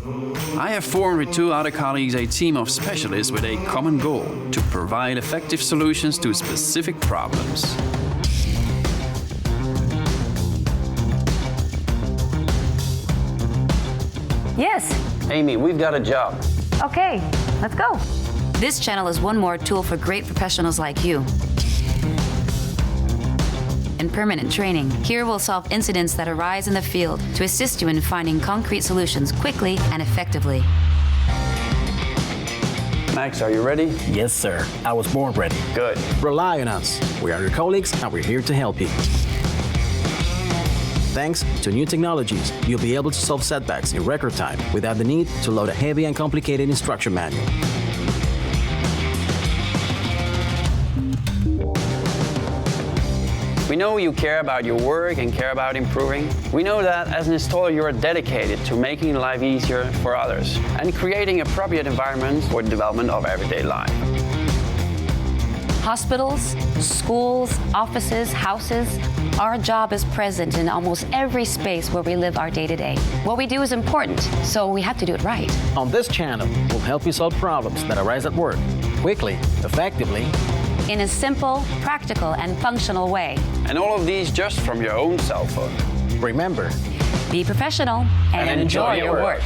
I have formed with two other colleagues a team of specialists with a common goal: to provide effective solutions to specific problems. Yes. Amy, we've got a job. Okay, let's go. This channel is one more tool for great professionals like you. In permanent training, here we'll solve incidents that arise in the field to assist you in finding concrete solutions quickly and effectively. Max, are you ready? Yes, sir. I was born ready. Good. Rely on us. We are your colleagues, and we're here to help you. Thanks to new technologies, you'll be able to solve setbacks in record time without the need to load a heavy and complicated instruction manual. We know you care about your work and care about improving. We know that as an installer you are dedicated to making life easier for others and creating appropriate environments for the development of everyday life. Hospitals, schools, offices, houses, our job is present in almost every space where we live our day-to-day. What we do is important, so we have to do it right. On this channel, we'll help you solve problems that arise at work, quickly, effectively, in a simple, practical, and functional way. And all of these just from your own cell phone. Remember, Be professional and enjoy your work.